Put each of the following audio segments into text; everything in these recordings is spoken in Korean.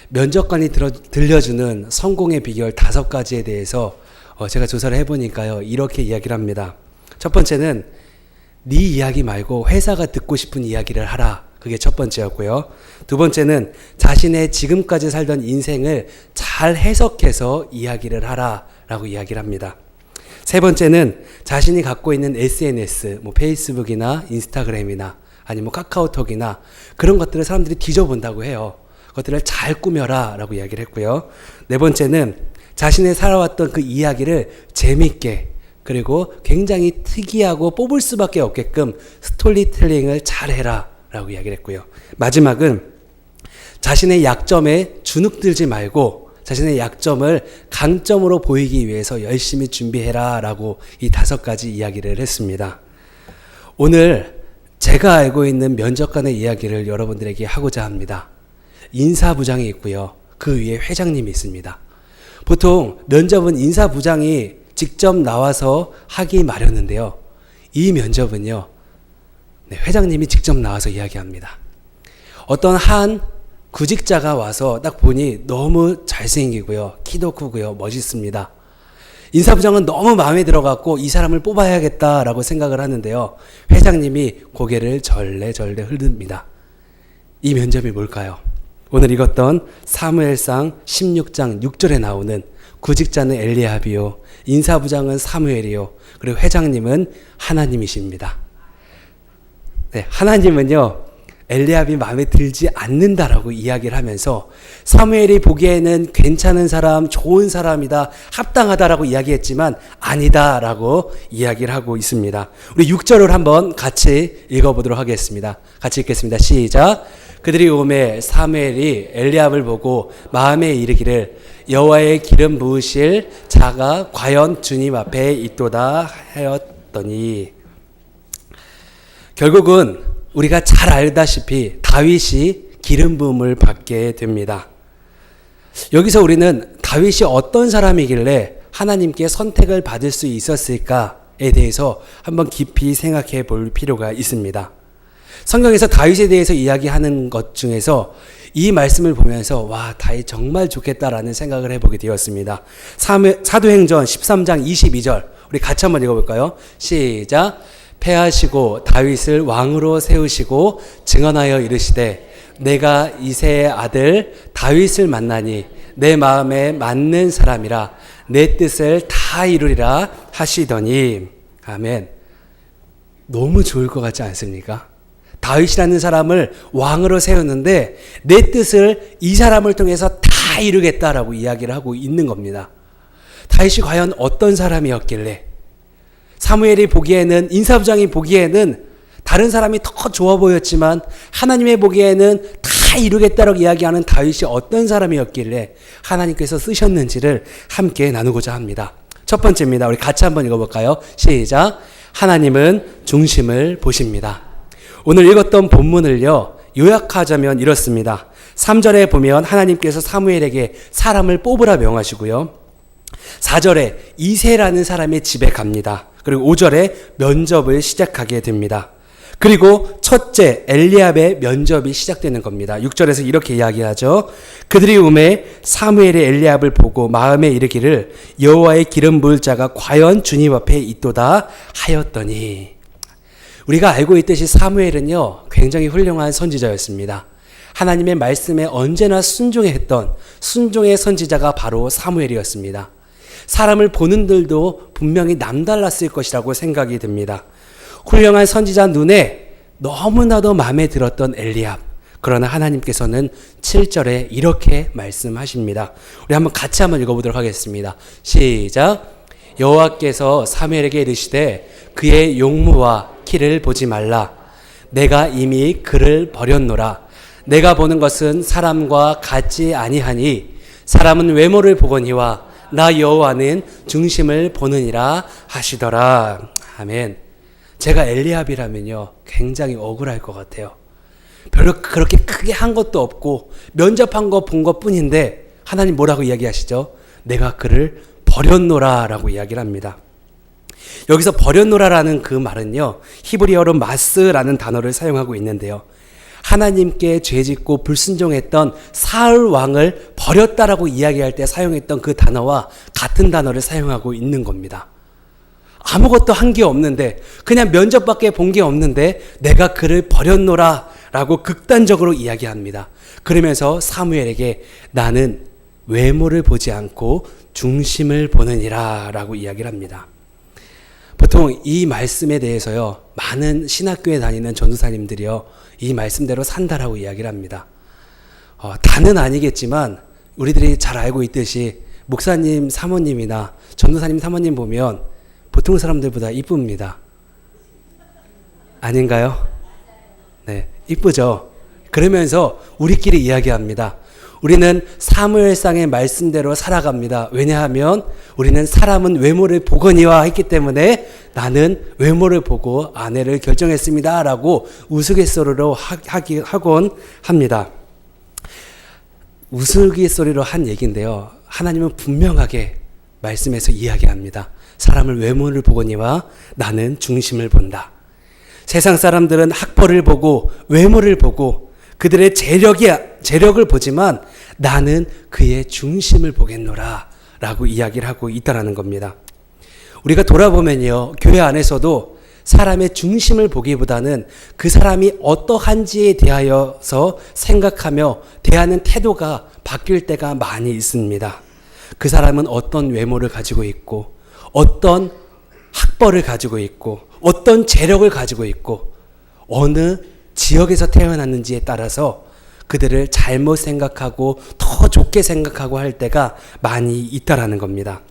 면접관이 들려주는 성공의 비결 5가지에 대해서 제가 조사를 해보니까요, 이렇게 이야기를 합니다. 첫 번째는 네 이야기 말고 회사가 듣고 싶은 이야기를 하라. 그게 첫 번째였고요. 두 번째는 자신의 지금까지 살던 인생을 잘 해석해서 이야기를 하라 라고 이야기를 합니다. 세 번째는 자신이 갖고 있는 SNS, 페이스북이나 인스타그램이나 아니면 카카오톡이나 그런 것들을 사람들이 뒤져본다고 해요. 그것들을 잘 꾸며라 라고 이야기를 했고요. 네 번째는 자신의 살아왔던 그 이야기를 재밌게 그리고 굉장히 특이하고 뽑을 수밖에 없게끔 스토리텔링을 잘 해라 라고 이야기를 했고요. 마지막은 자신의 약점에 주눅들지 말고 자신의 약점을 강점으로 보이기 위해서 열심히 준비해라 라고 이 5가지 이야기를 했습니다. 오늘 제가 알고 있는 면접관의 이야기를 여러분들에게 하고자 합니다. 인사부장이 있고요. 그 위에 회장님이 있습니다. 보통 면접은 인사부장이 직접 나와서 하기 마련인데요. 이 면접은요, 회장님이 직접 나와서 이야기합니다. 어떤 한 구직자가 와서 딱 보니 너무 잘생기고요. 키도 크고요. 멋있습니다. 인사부장은 너무 마음에 들어갔고 이 사람을 뽑아야겠다라고 생각을 하는데요. 회장님이 고개를 절레절레 흐릅니다. 이 면접이 뭘까요? 오늘 읽었던 사무엘상 16장 6절에 나오는 구직자는 엘리압이요, 인사부장은 사무엘이요, 그리고 회장님은 하나님이십니다. 네, 하나님은요, 엘리압이 마음에 들지 않는다라고 이야기를 하면서 사무엘이 보기에는 괜찮은 사람, 좋은 사람이다, 합당하다라고 이야기했지만 아니다라고 이야기를 하고 있습니다. 우리 6절을 한번 같이 읽어보도록 하겠습니다. 같이 읽겠습니다. 시작. 그들이 오매 사무엘이 엘리압을 보고 마음에 이르기를 여호와의 기름 부으실 자가 과연 주님 앞에 있도다 하였더니, 결국은 우리가 잘 알다시피 다윗이 기름 부음을 받게 됩니다. 여기서 우리는 다윗이 어떤 사람이길래 하나님께 선택을 받을 수 있었을까에 대해서 한번 깊이 생각해 볼 필요가 있습니다. 성경에서 다윗에 대해서 이야기하는 것 중에서 이 말씀을 보면서 와, 다윗 정말 좋겠다라는 생각을 해보게 되었습니다. 사도행전 13장 22절 우리 같이 한번 읽어볼까요? 시작. 패하시고 다윗을 왕으로 세우시고 증언하여 이르시되 내가 이새의 아들 다윗을 만나니 내 마음에 맞는 사람이라 내 뜻을 다 이루리라 하시더니. 아멘. 너무 좋을 것 같지 않습니까? 다윗이라는 사람을 왕으로 세웠는데 내 뜻을 이 사람을 통해서 다 이루겠다라고 이야기를 하고 있는 겁니다. 다윗이 과연 어떤 사람이었길래, 사무엘이 보기에는, 인사부장이 보기에는 다른 사람이 더 좋아 보였지만 하나님의 보기에는 다 이루겠다라고 이야기하는 다윗이 어떤 사람이었길래 하나님께서 쓰셨는지를 함께 나누고자 합니다. 첫 번째입니다. 우리 같이 한번 읽어볼까요? 시작. 하나님은 중심을 보십니다. 오늘 읽었던 본문을요, 요약하자면 이렇습니다. 3절에 보면 하나님께서 사무엘에게 사람을 뽑으라 명하시고요, 4절에 이새라는 사람의 집에 갑니다. 그리고 5절에 면접을 시작하게 됩니다. 그리고 첫째 엘리압의 면접이 시작되는 겁니다. 6절에서 이렇게 이야기하죠. 그들이 오매 사무엘이 엘리압을 보고 마음에 이르기를 여호와의 기름 부을 자가 과연 주님 앞에 있도다 하였더니. 우리가 알고 있듯이 사무엘은요, 굉장히 훌륭한 선지자였습니다. 하나님의 말씀에 언제나 순종했던 순종의 선지자가 바로 사무엘이었습니다. 사람을 보는 들도 분명히 남달랐을 것이라고 생각이 듭니다. 훌륭한 선지자 눈에 너무나도 마음에 들었던 엘리압. 그러나 하나님께서는 7절에 이렇게 말씀하십니다. 우리 한번 같이 한번 읽어보도록 하겠습니다. 시작. 여호와께서 사무엘에게 이르시되 그의 용모와 키를 보지 말라. 내가 이미 그를 버렸노라. 내가 보는 것은 사람과 같지 아니하니 사람은 외모를 보거니와 나 여호와는 중심을 보느니라 하시더라. 아멘. 제가 엘리압이라면요, 굉장히 억울할 것 같아요. 별로 그렇게 크게 한 것도 없고 면접한 거 본 것 뿐인데 하나님 뭐라고 이야기하시죠? 내가 그를 버렸노라 라고 이야기를 합니다. 여기서 버렸노라라는 그 말은요, 히브리어로 마스라는 단어를 사용하고 있는데요, 하나님께 죄짓고 불순종했던 사울 왕을 버렸다라고 이야기할 때 사용했던 그 단어와 같은 단어를 사용하고 있는 겁니다. 아무것도 한 게 없는데, 그냥 면접밖에 본 게 없는데 내가 그를 버렸노라 라고 극단적으로 이야기합니다. 그러면서 사무엘에게 나는 외모를 보지 않고 중심을 보느니라 라고 이야기를 합니다. 보통 이 말씀에 대해서요, 많은 신학교에 다니는 전도사님들이요, 이 말씀대로 산다라고 이야기를 합니다. 다는 아니겠지만 우리들이 잘 알고 있듯이 목사님 사모님이나 전도사님 사모님 보면 보통 사람들보다 이쁩니다. 아닌가요? 네, 이쁘죠? 그러면서 우리끼리 이야기합니다. 우리는 사무엘상의 말씀대로 살아갑니다. 왜냐하면 우리는 사람은 외모를 보거니와 했기 때문에 나는 외모를 보고 아내를 결정했습니다 라고 우스갯소리로 하곤 합니다. 우스갯소리로 한 얘기인데요, 하나님은 분명하게 말씀에서 이야기합니다. 사람을 외모를 보거니와 나는 중심을 본다. 세상 사람들은 학벌을 보고 외모를 보고 그들의 재력을 보지만 나는 그의 중심을 보겠노라 라고 이야기를 하고 있다는 겁니다. 우리가 돌아보면요, 교회 안에서도 사람의 중심을 보기보다는 그 사람이 어떠한지에 대하여서 생각하며 대하는 태도가 바뀔 때가 많이 있습니다. 그 사람은 어떤 외모를 가지고 있고 어떤 학벌을 가지고 있고 어떤 재력을 가지고 있고 어느 지역에서 태어났는지에 따라서 그들을 잘못 생각하고 더 좋게 생각하고 할 때가 많이 있다라는 겁니다.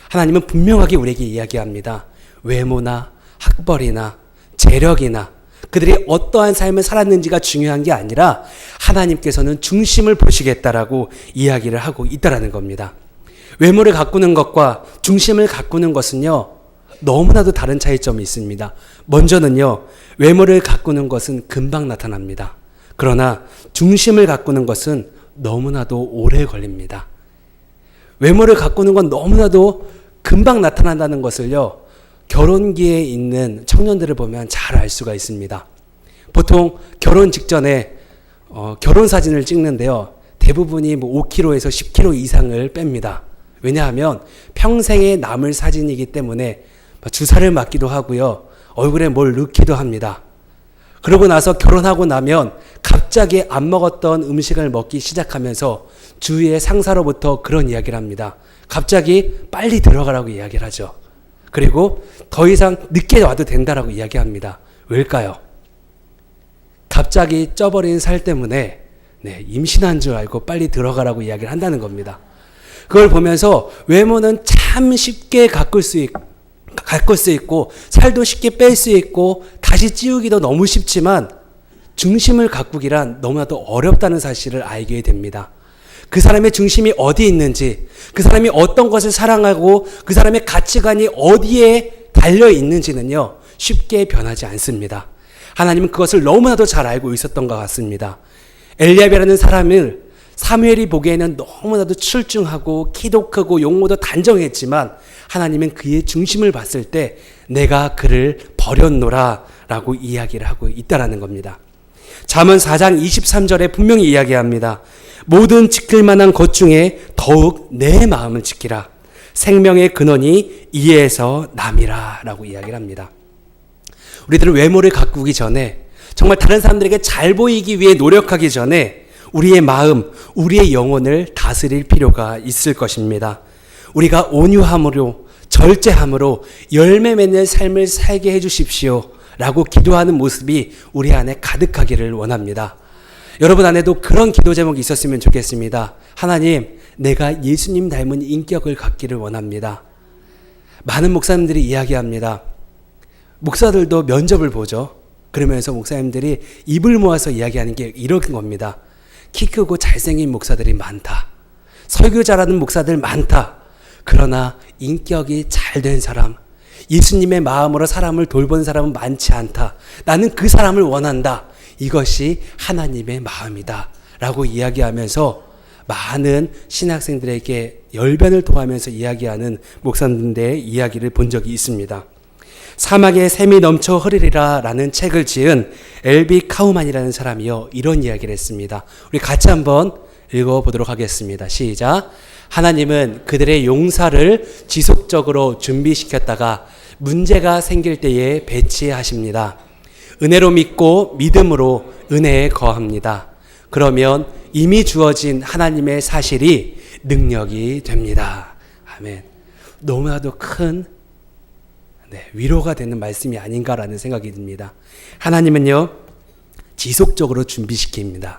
하나님은 분명하게 우리에게 이야기합니다. 외모나 학벌이나 재력이나 그들이 어떠한 삶을 살았는지가 중요한 게 아니라 하나님께서는 중심을 보시겠다라고 이야기를 하고 있다라는 겁니다. 외모를 가꾸는 것과 중심을 가꾸는 것은요, 너무나도 다른 차이점이 있습니다. 먼저는요, 외모를 가꾸는 것은 금방 나타납니다. 그러나 중심을 가꾸는 것은 너무나도 오래 걸립니다. 외모를 가꾸는 건 너무나도 금방 나타난다는 것을요, 결혼기에 있는 청년들을 보면 잘 알 수가 있습니다. 보통 결혼 직전에 결혼 사진을 찍는데요, 대부분이 5kg에서 10kg 이상을 뺍니다. 왜냐하면 평생에 남을 사진이기 때문에 주사를 맞기도 하고요, 얼굴에 뭘 넣기도 합니다. 그러고 나서 결혼하고 나면 갑자기 안 먹었던 음식을 먹기 시작하면서 주위의 상사로부터 그런 이야기를 합니다. 갑자기 빨리 들어가라고 이야기를 하죠. 그리고 더 이상 늦게 와도 된다라고 이야기합니다. 왜일까요? 갑자기 쪄버린 살 때문에 임신한 줄 알고 빨리 들어가라고 이야기를 한다는 겁니다. 그걸 보면서 외모는 참 쉽게 가꿀 수 있고 살도 쉽게 뺄 수 있고 다시 찌우기도 너무 쉽지만 중심을 가꾸기란 너무나도 어렵다는 사실을 알게 됩니다. 그 사람의 중심이 어디 있는지, 그 사람이 어떤 것을 사랑하고 그 사람의 가치관이 어디에 달려 있는지는요, 쉽게 변하지 않습니다. 하나님은 그것을 너무나도 잘 알고 있었던 것 같습니다. 엘리압이라는 사람을 사무엘이 보기에는 너무나도 출중하고 키도 크고 용모도 단정했지만 하나님은 그의 중심을 봤을 때 내가 그를 버렸노라 라고 이야기를 하고 있다라는 겁니다. 잠언 4장 23절에 분명히 이야기합니다. 모든 지킬 만한 것 중에 더욱 내 마음을 지키라. 생명의 근원이 이에서 남이라 라고 이야기를 합니다. 우리들은 외모를 가꾸기 전에, 정말 다른 사람들에게 잘 보이기 위해 노력하기 전에 우리의 마음, 우리의 영혼을 다스릴 필요가 있을 것입니다. 우리가 온유함으로, 절제함으로 열매 맺는 삶을 살게 해주십시오 라고 기도하는 모습이 우리 안에 가득하기를 원합니다. 여러분 안에도 그런 기도 제목이 있었으면 좋겠습니다. 하나님, 내가 예수님 닮은 인격을 갖기를 원합니다. 많은 목사님들이 이야기합니다. 목사들도 면접을 보죠. 그러면서 목사님들이 입을 모아서 이야기하는 게 이런 겁니다. 키 크고 잘생긴 목사들이 많다. 설교 잘하는 목사들 많다. 그러나 인격이 잘된 사람, 예수님의 마음으로 사람을 돌본 사람은 많지 않다. 나는 그 사람을 원한다. 이것이 하나님의 마음이다 라고 이야기하면서 많은 신학생들에게 열변을 토하면서 이야기하는 목사님들의 이야기를 본 적이 있습니다. 사막에 샘이 넘쳐 흐르리라 라는 책을 지은 엘비 카우만이라는 사람이요, 이런 이야기를 했습니다. 우리 같이 한번 읽어보도록 하겠습니다. 시작. 하나님은 그들의 용사를 지속적으로 준비시켰다가 문제가 생길 때에 배치하십니다. 은혜로 믿고 믿음으로 은혜에 거합니다. 그러면 이미 주어진 하나님의 사실이 능력이 됩니다. 아멘. 너무나도 큰 위로가 되는 말씀이 아닌가라는 생각이 듭니다. 하나님은요, 지속적으로 준비시킵니다.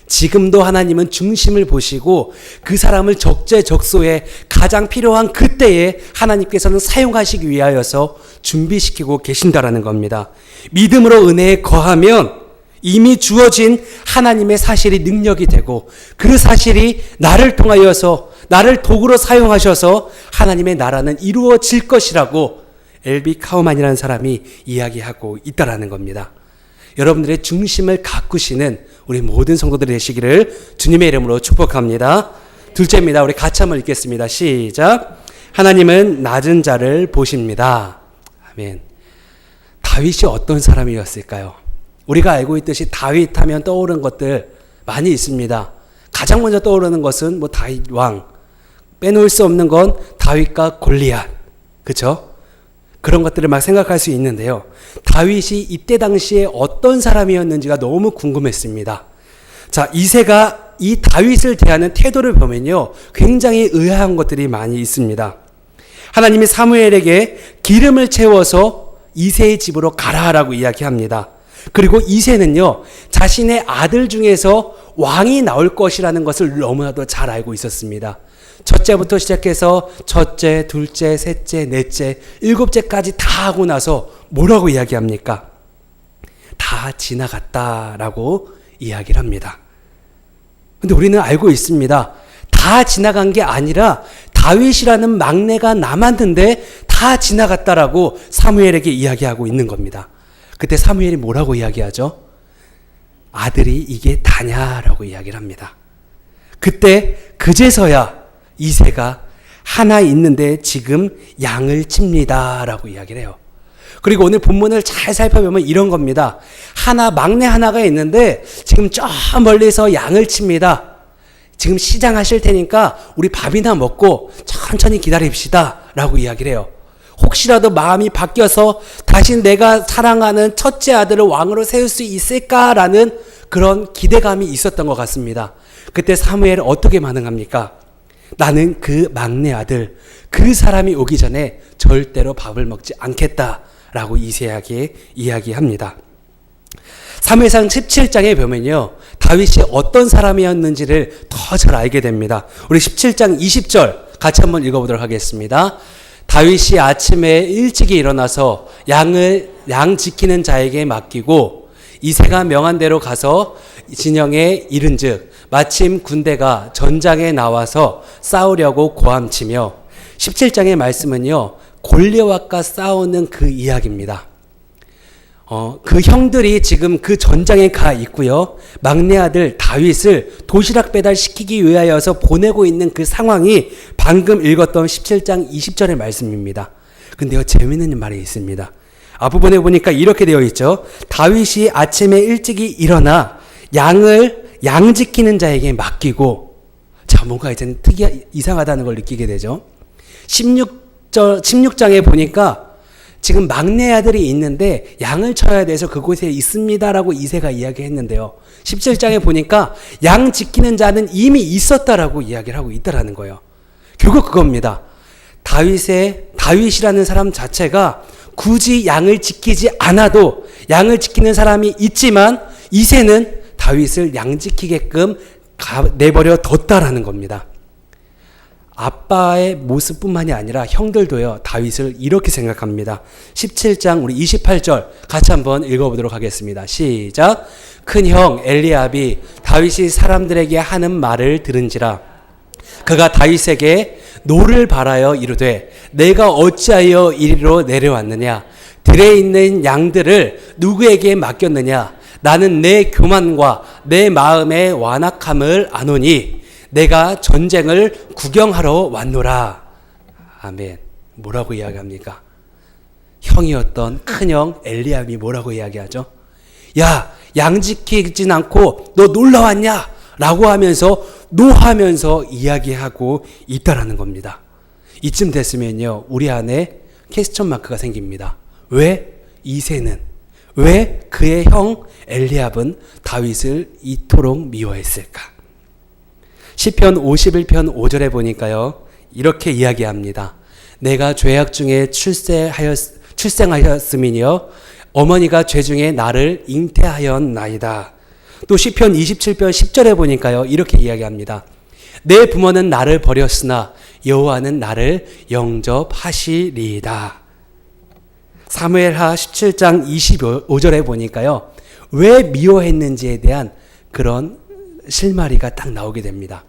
지금도 하나님은 중심을 보시고 그 사람을 적재적소에 가장 필요한 그때에 하나님께서는 사용하시기 위하여서 준비시키고 계신다라는 겁니다. 믿음으로 은혜에 거하면 이미 주어진 하나님의 사실이 능력이 되고 그 사실이 나를 통하여서 나를 도구로 사용하셔서 하나님의 나라는 이루어질 것이라고 엘비 카우만이라는 사람이 이야기하고 있다라는 겁니다. 여러분들의 중심을 가꾸시는 우리 모든 성도들이 되시기를 주님의 이름으로 축복합니다. 둘째입니다. 우리 같이 한번 읽겠습니다. 시작. 하나님은 낮은 자를 보십니다. 아멘. 다윗이 어떤 사람이었을까요? 우리가 알고 있듯이 다윗 하면 떠오르는 것들 많이 있습니다. 가장 먼저 떠오르는 것은 다윗 왕. 빼놓을 수 없는 건 다윗과 골리앗. 그렇죠? 그런 것들을 막 생각할 수 있는데요. 다윗이 이때 당시에 어떤 사람이었는지가 너무 궁금했습니다. 자, 이새가 이 다윗을 대하는 태도를 보면요, 굉장히 의아한 것들이 많이 있습니다. 하나님이 사무엘에게 기름을 채워서 이새의 집으로 가라라고 이야기합니다. 그리고 이새는요, 자신의 아들 중에서 왕이 나올 것이라는 것을 너무나도 잘 알고 있었습니다. 첫째부터 시작해서 첫째, 둘째, 셋째, 넷째, 일곱째까지 다 하고 나서 뭐라고 이야기합니까? 다 지나갔다라고 이야기를 합니다. 근데 우리는 알고 있습니다. 다 지나간 게 아니라 다윗이라는 막내가 남았는데 다 지나갔다라고 사무엘에게 이야기하고 있는 겁니다. 그때 사무엘이 뭐라고 이야기하죠? 아들이 이게 다냐라고 이야기를 합니다. 그때 그제서야 이새가 하나 있는데 지금 양을 칩니다라고 이야기를 해요. 그리고 오늘 본문을 잘 살펴보면 이런 겁니다. 막내 하나가 있는데 지금 저 멀리서 양을 칩니다. 지금 시장하실 테니까 우리 밥이나 먹고 천천히 기다립시다 라고 이야기를 해요. 혹시라도 마음이 바뀌어서 다시 내가 사랑하는 첫째 아들을 왕으로 세울 수 있을까라는 그런 기대감이 있었던 것 같습니다. 그때 사무엘은 어떻게 반응합니까? 나는 그 막내 아들, 그 사람이 오기 전에 절대로 밥을 먹지 않겠다라고 이새에게 이야기합니다. 사무엘상 17장에 보면요, 다윗이 어떤 사람이었는지를 더 잘 알게 됩니다. 우리 17장 20절 같이 한번 읽어보도록 하겠습니다. 다윗이 아침에 일찍이 일어나서 양 지키는 자에게 맡기고 이새가 명한 대로 가서 진영에 이른즉 마침 군대가 전장에 나와서 싸우려고 고함치며 17장의 말씀은요, 골리앗과 싸우는 그 이야기입니다. 그 형들이 지금 그 전장에 가 있고요. 막내 아들 다윗을 도시락 배달시키기 위하여서 보내고 있는 그 상황이 방금 읽었던 17장 20절의 말씀입니다. 근데요, 재미있는 말이 있습니다. 앞부분에 보니까 이렇게 되어 있죠. 다윗이 아침에 일찍이 일어나 양 지키는 자에게 맡기고, 자, 뭔가 이제는 이상하다는 걸 느끼게 되죠. 16장에 보니까 지금 막내 아들이 있는데 양을 쳐야 돼서 그곳에 있습니다라고 이새가 이야기했는데요. 17장에 보니까 양 지키는 자는 이미 있었다라고 이야기를 하고 있다라는 거예요. 결국 그겁니다. 다윗이라는 사람 자체가 굳이 양을 지키지 않아도 양을 지키는 사람이 있지만 이새는 다윗을 양 지키게끔 내버려 뒀다라는 겁니다. 아빠의 모습뿐만이 아니라 형들도요, 다윗을 이렇게 생각합니다. 17장 우리 28절 같이 한번 읽어보도록 하겠습니다. 시작. 큰형 엘리압이 다윗이 사람들에게 하는 말을 들은지라 그가 다윗에게 노를 바라여 이르되 내가 어찌하여 이리로 내려왔느냐, 들에 있는 양들을 누구에게 맡겼느냐, 나는 내 교만과 내 마음의 완악함을 아노니 내가 전쟁을 구경하러 왔노라. 아멘. 뭐라고 이야기합니까? 형이었던 큰형 엘리압이 뭐라고 이야기하죠? 야, 양 지키진 않고 너 놀러 왔냐? 라고 하면서 노하면서 이야기하고 있다라는 겁니다. 이쯤 됐으면요, 우리 안에 퀘스천 마크가 생깁니다. 왜 이새는, 왜 그의 형 엘리압은 다윗을 이토록 미워했을까? 시편 51편 5절에 보니까요, 이렇게 이야기합니다. 내가 죄악 중에 출생하였음이니요 어머니가 죄 중에 나를 잉태하였나이다. 또 시편 27편 10절에 보니까요, 이렇게 이야기합니다. 내 부모는 나를 버렸으나 여호와는 나를 영접하시리이다. 사무엘하 17장 25절에 보니까요, 왜 미워했는지에 대한 그런 실마리가 딱 나오게 됩니다.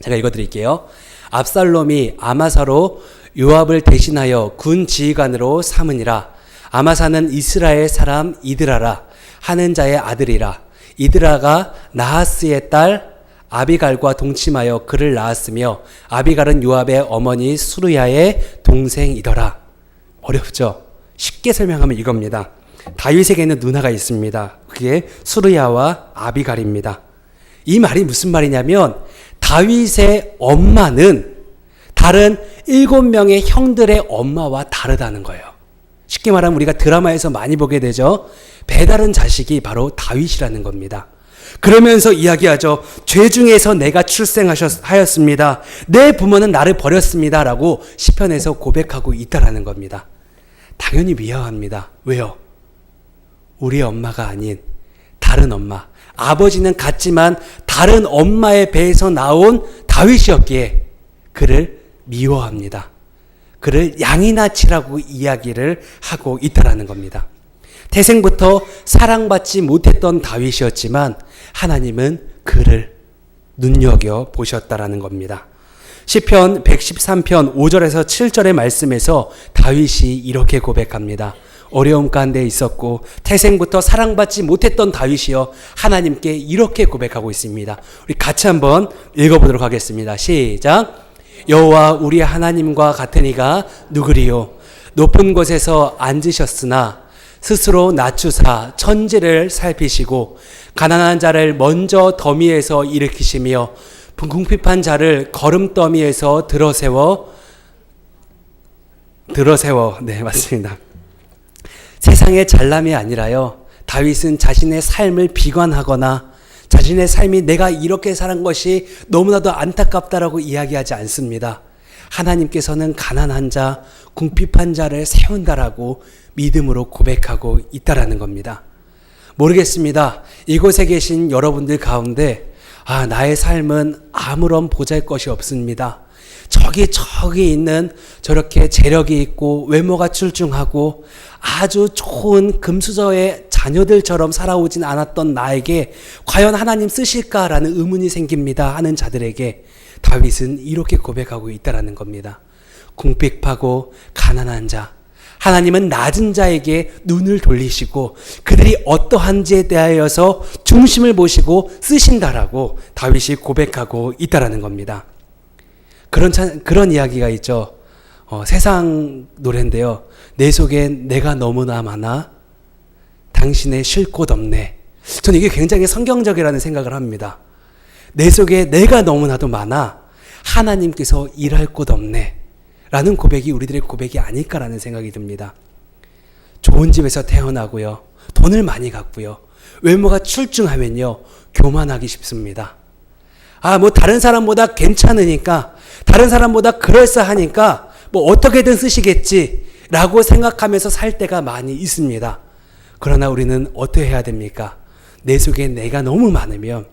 제가 읽어드릴게요. 압살롬이 아마사로 요압을 대신하여 군 지휘관으로 삼으니라. 아마사는 이스라엘 사람 이드라라 하는 자의 아들이라. 이드라가 나하스의 딸 아비갈과 동침하여 그를 낳았으며 아비갈은 요압의 어머니 수르야의 동생이더라. 어렵죠? 쉽게 설명하면 이겁니다. 다윗에게는 누나가 있습니다. 그게 수르야와 아비갈입니다. 이 말이 무슨 말이냐면 다윗의 엄마는 다른 7명의 형들의 엄마와 다르다는 거예요. 쉽게 말하면 우리가 드라마에서 많이 보게 되죠. 배다른 자식이 바로 다윗이라는 겁니다. 그러면서 이야기하죠. 죄 중에서 내가 출생하였습니다. 내 부모는 나를 버렸습니다. 라고 시편에서 고백하고 있다라는 겁니다. 당연히 미워합니다. 왜요? 우리 엄마가 아닌 다른 엄마. 아버지는 같지만 다른 엄마의 배에서 나온 다윗이었기에 그를 미워합니다. 그를 양이나치라고 이야기를 하고 있다라는 겁니다. 태생부터 사랑받지 못했던 다윗이었지만 하나님은 그를 눈여겨 보셨다라는 겁니다. 시편 113편 5절에서 7절의 말씀에서 다윗이 이렇게 고백합니다. 어려움 가운데 있었고 태생부터 사랑받지 못했던 다윗이여 하나님께 이렇게 고백하고 있습니다. 우리 같이 한번 읽어보도록 하겠습니다. 시작. 여호와 우리 하나님과 같은 이가 누구리요? 높은 곳에서 앉으셨으나 스스로 낮추사 천지를 살피시고 가난한 자를 먼저 더미에서 일으키시며 궁핍한 자를 거름더미에서 들어세워 네, 맞습니다. 세상의 잘남이 아니라요, 다윗은 자신의 삶을 비관하거나 자신의 삶이 내가 이렇게 사는 것이 너무나도 안타깝다라고 이야기하지 않습니다. 하나님께서는 가난한 자, 궁핍한 자를 세운다라고 믿음으로 고백하고 있다라는 겁니다. 모르겠습니다. 이곳에 계신 여러분들 가운데 나의 삶은 아무런 보잘것이 없습니다. 저기 있는 저렇게 재력이 있고 외모가 출중하고 아주 좋은 금수저의 자녀들처럼 살아오진 않았던 나에게 과연 하나님 쓰실까라는 의문이 생깁니다 하는 자들에게 다윗은 이렇게 고백하고 있다라는 겁니다. 궁핍하고 가난한 자, 하나님은 낮은 자에게 눈을 돌리시고 그들이 어떠한지에 대하여서 중심을 보시고 쓰신다라고 다윗이 고백하고 있다라는 겁니다. 그런 이야기가 있죠. 세상 노래인데요. 내 속엔 내가 너무나 많아 당신의 쉴 곳 없네. 저는 이게 굉장히 성경적이라는 생각을 합니다. 내 속에 내가 너무나도 많아 하나님께서 일할 곳 없네 라는 고백이 우리들의 고백이 아닐까라는 생각이 듭니다. 좋은 집에서 태어나고요, 돈을 많이 갖고요, 외모가 출중하면요 교만하기 쉽습니다. 다른 사람보다 괜찮으니까, 다른 사람보다 그럴싸하니까 어떻게든 쓰시겠지 라고 생각하면서 살 때가 많이 있습니다. 그러나 우리는 어떻게 해야 됩니까? 내 속에 내가 너무 많으면,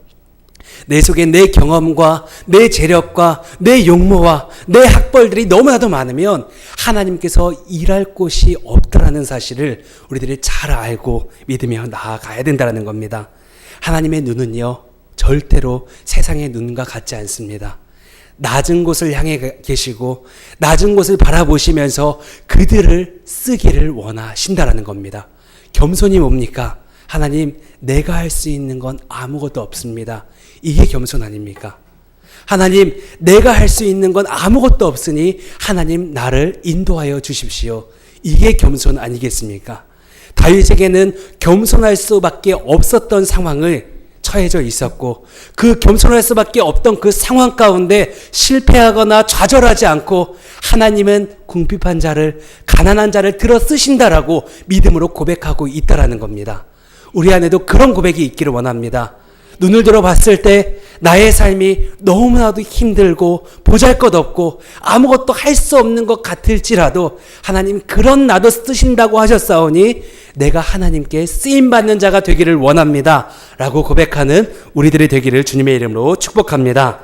내 속에 내 경험과 내 재력과 내 용모와 내 학벌들이 너무나도 많으면 하나님께서 일할 곳이 없다라는 사실을 우리들이 잘 알고 믿으며 나아가야 된다는 겁니다. 하나님의 눈은요 절대로 세상의 눈과 같지 않습니다. 낮은 곳을 향해 계시고 낮은 곳을 바라보시면서 그들을 쓰기를 원하신다라는 겁니다. 겸손이 뭡니까? 하나님, 내가 할 수 있는 건 아무것도 없습니다. 이게 겸손 아닙니까? 하나님, 내가 할 수 있는 건 아무것도 없으니 하나님 나를 인도하여 주십시오. 이게 겸손 아니겠습니까? 다윗에게는 겸손할 수밖에 없었던 상황을 처해져 있었고 그 겸손할 수밖에 없던 그 상황 가운데 실패하거나 좌절하지 않고 하나님은 궁핍한 자를 가난한 자를 들어 쓰신다라고 믿음으로 고백하고 있다라는 겁니다. 우리 안에도 그런 고백이 있기를 원합니다. 눈을 들어 봤을 때 나의 삶이 너무나도 힘들고 보잘것없고 아무것도 할 수 없는 것 같을지라도 하나님 그런 나도 쓰신다고 하셨사오니 내가 하나님께 쓰임받는 자가 되기를 원합니다 라고 고백하는 우리들이 되기를 주님의 이름으로 축복합니다.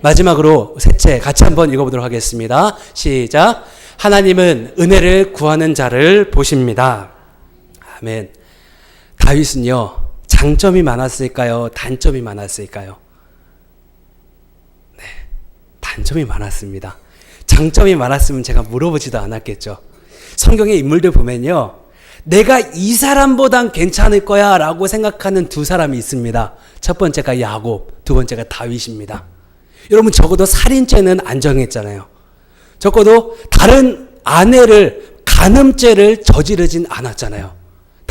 마지막으로 셋째 같이 한번 읽어보도록 하겠습니다. 시작. 하나님은 은혜를 구하는 자를 보십니다. 아멘. 다윗은요 장점이 많았을까요? 단점이 많았을까요? 네, 단점이 많았습니다. 장점이 많았으면 제가 물어보지도 않았겠죠. 성경의 인물들 보면요 내가 이 사람보단 괜찮을 거야 라고 생각하는 두 사람이 있습니다. 첫 번째가 야곱, 두 번째가 다윗입니다. 여러분 적어도 살인죄는 안 정했잖아요. 적어도 다른 아내를 간음죄를 저지르진 않았잖아요.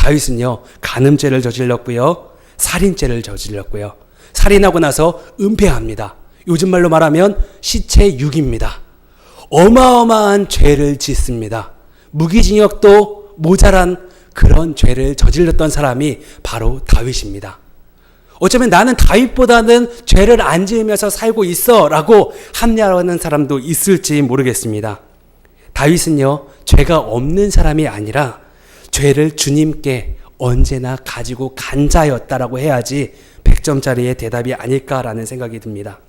다윗은요 간음죄를 저질렀고요 살인죄를 저질렀고요 살인하고 나서 은폐합니다. 요즘 말로 말하면 시체 유기입니다. 어마어마한 죄를 짓습니다. 무기징역도 모자란 그런 죄를 저질렀던 사람이 바로 다윗입니다. 어쩌면 나는 다윗보다는 죄를 안 지으면서 살고 있어 라고 합리화하는 사람도 있을지 모르겠습니다. 다윗은요 죄가 없는 사람이 아니라 죄를 주님께 언제나 가지고 간 자였다라고 해야지 100점짜리의 대답이 아닐까라는 생각이 듭니다.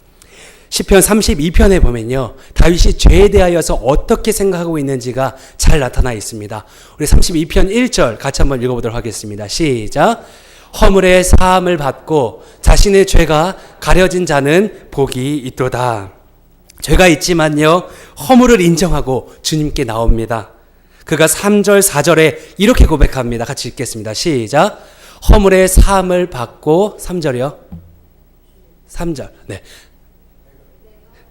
시편 32편에 보면요 다윗이 죄에 대하여서 어떻게 생각하고 있는지가 잘 나타나 있습니다. 우리 32편 1절 같이 한번 읽어보도록 하겠습니다. 시작. 허물의 사함을 받고 자신의 죄가 가려진 자는 복이 있도다. 죄가 있지만요 허물을 인정하고 주님께 나옵니다. 그가 3절 4절에 이렇게 고백합니다. 같이 읽겠습니다. 시작. 허물의 사함을 받고 3절이요. 3절. 네.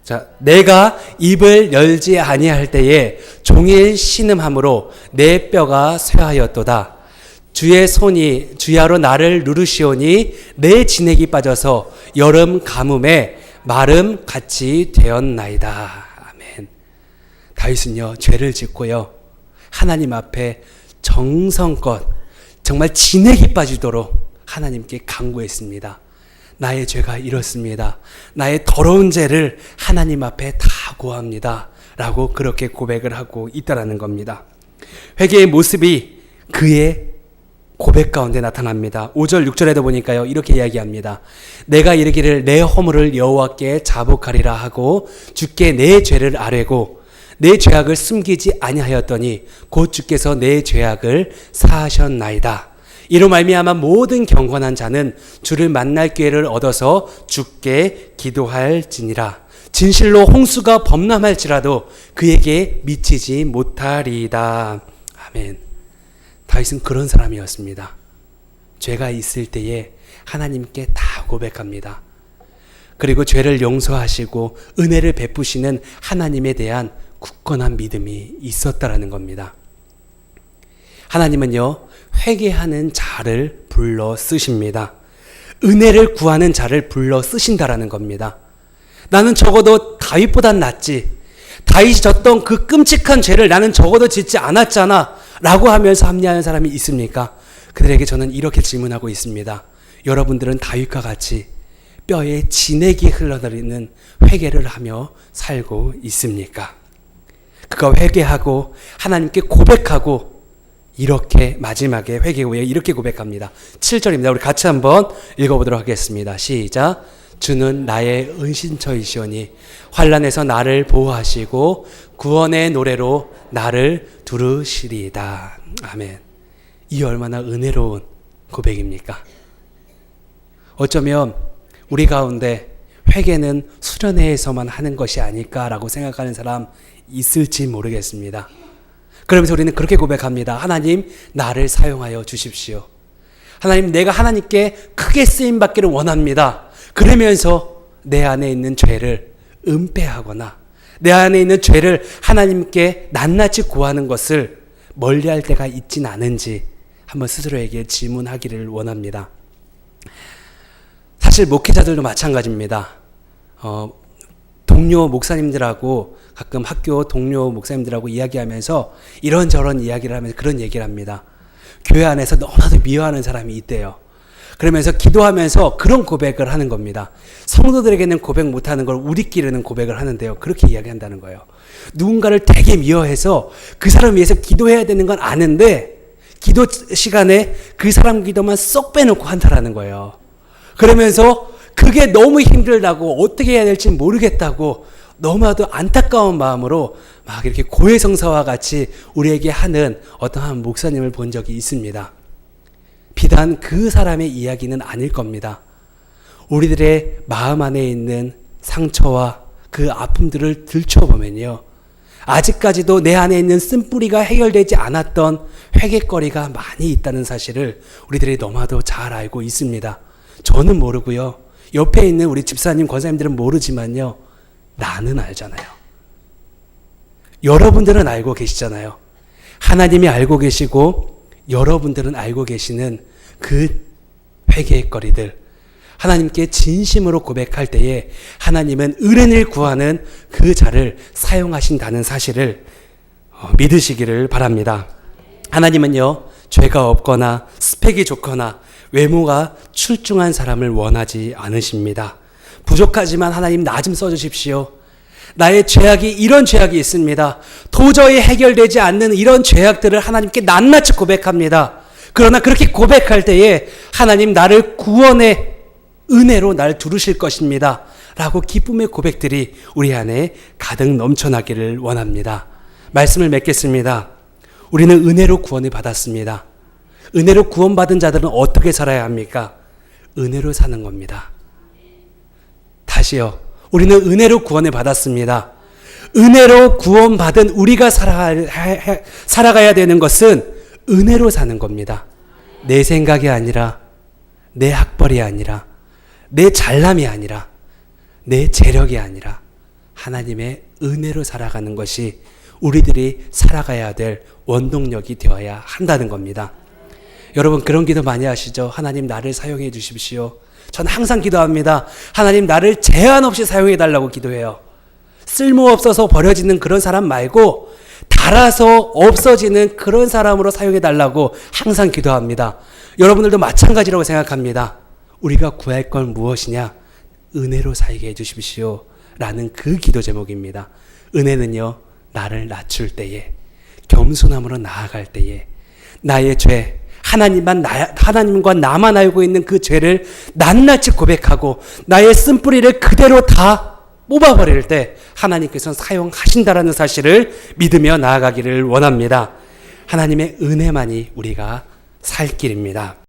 자, 내가 입을 열지 아니할 때에 종일 신음함으로 내 뼈가 쇠하였도다. 주의 손이 주야로 나를 누르시오니 내 진액이 빠져서 여름 가뭄에 마름 같이 되었나이다. 아멘. 다윗은요 죄를 짓고요 하나님 앞에 정성껏 정말 진액이 빠지도록 하나님께 간구했습니다. 나의 죄가 이렇습니다. 나의 더러운 죄를 하나님 앞에 다 고합니다. 라고 그렇게 고백을 하고 있다라는 겁니다. 회개의 모습이 그의 고백 가운데 나타납니다. 5절 6절에도 보니까요 이렇게 이야기합니다. 내가 이르기를 내 허물을 여호와께 자복하리라 하고 주께 내 죄를 아뢰고 내 죄악을 숨기지 아니하였더니 곧 주께서 내 죄악을 사하셨나이다. 이로 말미암아 모든 경건한 자는 주를 만날 기회를 얻어서 주께 기도할지니라. 진실로 홍수가 범람할지라도 그에게 미치지 못하리이다. 아멘. 다윗은 그런 사람이었습니다. 죄가 있을 때에 하나님께 다 고백합니다. 그리고 죄를 용서하시고 은혜를 베푸시는 하나님에 대한 굳건한 믿음이 있었다라는 겁니다. 하나님은요 회개하는 자를 불러 쓰십니다. 은혜를 구하는 자를 불러 쓰신다라는 겁니다. 나는 적어도 다윗보단 낫지. 다윗이 졌던 그 끔찍한 죄를 나는 적어도 짓지 않았잖아 라고 하면서 합리하는 사람이 있습니까? 그들에게 저는 이렇게 질문하고 있습니다. 여러분들은 다윗과 같이 뼈에 진액이 흘러내리는 회개를 하며 살고 있습니까? 그가 회개하고 하나님께 고백하고 이렇게 마지막에 회개 후에 이렇게 고백합니다. 7절입니다. 우리 같이 한번 읽어보도록 하겠습니다. 시작. 주는 나의 은신처이시오니 환난에서 나를 보호하시고 구원의 노래로 나를 두르시리이다. 아멘. 이 얼마나 은혜로운 고백입니까? 어쩌면 우리 가운데 회개는 수련회에서만 하는 것이 아닐까라고 생각하는 사람 있을지 모르겠습니다. 그러면서 우리는 그렇게 고백합니다. 하나님, 나를 사용하여 주십시오. 하나님, 내가 하나님께 크게 쓰임받기를 원합니다. 그러면서 내 안에 있는 죄를 은폐하거나 내 안에 있는 죄를 하나님께 낱낱이 구하는 것을 멀리할 때가 있진 않은지 한번 스스로에게 질문하기를 원합니다. 사실 목회자들도 마찬가지입니다. 동료 목사님들하고 가끔 학교 동료 목사님들하고 이야기하면서 이런저런 이야기를 하면서 그런 얘기를 합니다. 교회 안에서 너무나도 미워하는 사람이 있대요. 그러면서 기도하면서 그런 고백을 하는 겁니다. 성도들에게는 고백 못하는 걸 우리끼리는 고백을 하는데요. 그렇게 이야기한다는 거예요. 누군가를 되게 미워해서 그 사람 위해서 기도해야 되는 건 아는데 기도 시간에 그 사람 기도만 쏙 빼놓고 한다라는 거예요. 그러면서 그게 너무 힘들다고 어떻게 해야 될지 모르겠다고 너무나도 안타까운 마음으로 막 이렇게 고해성사와 같이 우리에게 하는 어떠한 목사님을 본 적이 있습니다. 비단 그 사람의 이야기는 아닐 겁니다. 우리들의 마음 안에 있는 상처와 그 아픔들을 들춰보면요. 아직까지도 내 안에 있는 쓴뿌리가 해결되지 않았던 회개거리가 많이 있다는 사실을 우리들이 너무나도 잘 알고 있습니다. 저는 모르고요. 옆에 있는 우리 집사님, 권사님들은 모르지만요. 나는 알잖아요. 여러분들은 알고 계시잖아요. 하나님이 알고 계시고 여러분들은 알고 계시는 그 회개의 거리들, 하나님께 진심으로 고백할 때에 하나님은 의뢰를 구하는 그 자를 사용하신다는 사실을 믿으시기를 바랍니다. 하나님은요, 죄가 없거나 스펙이 좋거나 외모가 출중한 사람을 원하지 않으십니다. 부족하지만 하나님 나 좀 써주십시오. 나의 죄악이 이런 죄악이 있습니다. 도저히 해결되지 않는 이런 죄악들을 하나님께 낱낱이 고백합니다. 그러나 그렇게 고백할 때에 하나님 나를 구원의 은혜로 날 두르실 것입니다. 라고 기쁨의 고백들이 우리 안에 가득 넘쳐나기를 원합니다. 말씀을 맺겠습니다. 우리는 은혜로 구원을 받았습니다. 은혜로 구원받은 자들은 어떻게 살아야 합니까? 은혜로 사는 겁니다. 다시요. 우리는 은혜로 구원을 받았습니다. 은혜로 구원받은 우리가 살아가야 되는 것은 은혜로 사는 겁니다. 내 생각이 아니라, 내 학벌이 아니라, 내 잘남이 아니라, 내 재력이 아니라 하나님의 은혜로 살아가는 것이 우리들이 살아가야 될 원동력이 되어야 한다는 겁니다. 여러분 그런 기도 많이 하시죠? 하나님 나를 사용해 주십시오. 전 항상 기도합니다. 하나님 나를 제한 없이 사용해 달라고 기도해요. 쓸모없어서 버려지는 그런 사람 말고 달아서 없어지는 그런 사람으로 사용해 달라고 항상 기도합니다. 여러분들도 마찬가지라고 생각합니다. 우리가 구할 건 무엇이냐? 은혜로 살게 해주십시오. 라는 그 기도 제목입니다. 은혜는요, 나를 낮출 때에, 겸손함으로 나아갈 때에, 나의 죄, 하나님과 나만 알고 있는 그 죄를 낱낱이 고백하고 나의 쓴뿌리를 그대로 다 뽑아버릴 때 하나님께서는 사용하신다라는 사실을 믿으며 나아가기를 원합니다. 하나님의 은혜만이 우리가 살 길입니다.